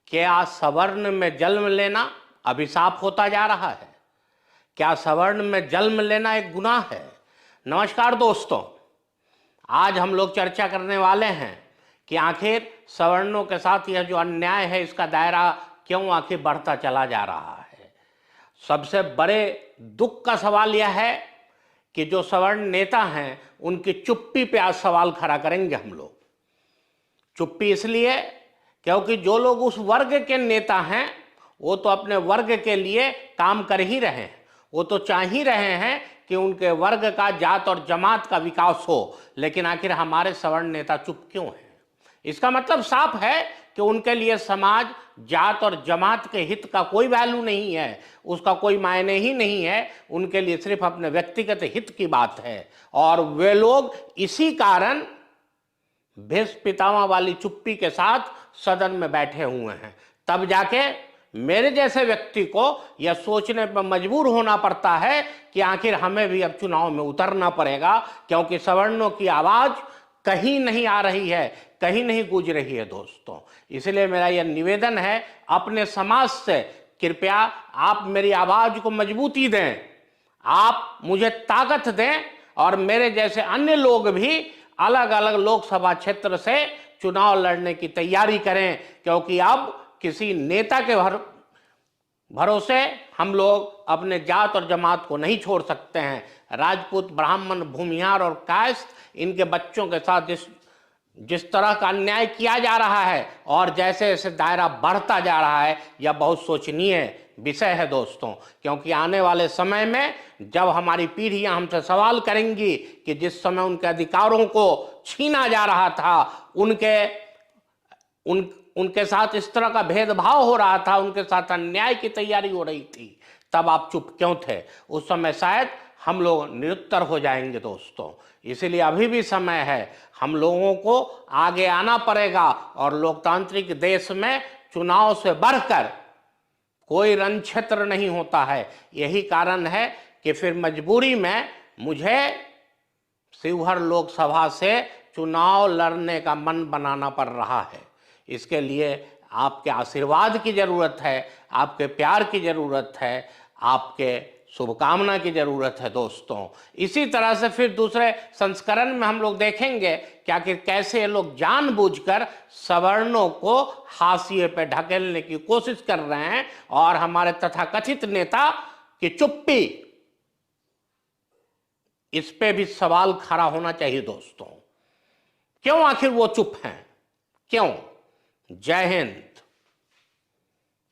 क्या सवर्ण में जन्म लेना अभिशाप होता जा रहा है? क्या सवर्ण में जन्म लेना एक गुनाह है? नमस्कार दोस्तों, आज हम लोग चर्चा करने वाले हैं कि आखिर सवर्णों के साथ यह जो अन्याय है इसका दायरा क्यों आखिर बढ़ता चला जा रहा है। सबसे बड़े दुख का सवाल यह है कि जो सवर्ण नेता हैं उनकी चुप्पी पे आज सवाल खड़ा करेंगे हम लोग। चुप्पी इसलिए क्योंकि जो लोग उस वर्ग के नेता हैं वो तो अपने वर्ग के लिए काम कर ही रहे हैं, वो तो चाह ही रहे हैं कि उनके वर्ग का, जात और जमात का विकास हो, लेकिन आखिर हमारे सवर्ण नेता चुप क्यों हैं? इसका मतलब साफ है कि उनके लिए समाज, जात और जमात के हित का कोई वैल्यू नहीं है, उसका कोई मायने ही नहीं है। उनके लिए सिर्फ अपने व्यक्तिगत हित की बात है और वे लोग इसी कारण भीष्म पितामह वाली चुप्पी के साथ सदन में बैठे हुए हैं। तब जाके मेरे जैसे व्यक्ति को यह सोचने पर मजबूर होना पड़ता है कि आखिर हमें भी अब चुनाव में उतरना पड़ेगा, क्योंकि सवर्णों की आवाज कहीं नहीं आ रही है, कहीं नहीं गूंज रही है दोस्तों। इसलिए मेरा यह निवेदन है अपने समाज से, कृपया आप मेरी आवाज को मजबूती दें, आप मुझे ताकत दें और मेरे जैसे अन्य लोग भी अलग अलग लोकसभा क्षेत्र से चुनाव लड़ने की तैयारी करें, क्योंकि अब किसी नेता के भरोसे हम लोग अपने जात और जमात को नहीं छोड़ सकते हैं। राजपूत, ब्राह्मण, भूमिहार और कायस्थ, इनके बच्चों के साथ जिस तरह का अन्याय किया जा रहा है और जैसे जैसे दायरा बढ़ता जा रहा है, यह बहुत सोचनीय विषय है दोस्तों। क्योंकि आने वाले समय में जब हमारी पीढ़ियां हमसे सवाल करेंगी कि जिस समय उनके अधिकारों को छीना जा रहा था, उनके साथ इस तरह का भेदभाव हो रहा था, उनके साथ अन्याय की तैयारी हो रही थी, तब आप चुप क्यों थे? उस समय शायद हम लोग निरुत्तर हो जाएंगे दोस्तों। इसलिए अभी भी समय है, हम लोगों को आगे आना पड़ेगा और लोकतांत्रिक देश में चुनाव से बढ़कर कोई रण क्षेत्र नहीं होता है। यही कारण है कि फिर मजबूरी में मुझे शिवहर लोकसभा से चुनाव लड़ने का मन बनाना पड़ रहा है। इसके लिए आपके आशीर्वाद की जरूरत है, आपके प्यार की जरूरत है, आपके शुभकामना की जरूरत है दोस्तों। इसी तरह से फिर दूसरे संस्करण में हम लोग देखेंगे कि आखिर कैसे ये लोग जानबूझकर सवर्णों को हाशिए पे ढकेलने की कोशिश कर रहे हैं और हमारे तथाकथित नेता की चुप्पी, इस पे भी सवाल खड़ा होना चाहिए दोस्तों। क्यों आखिर वो चुप हैं? क्यों? जय हिंद।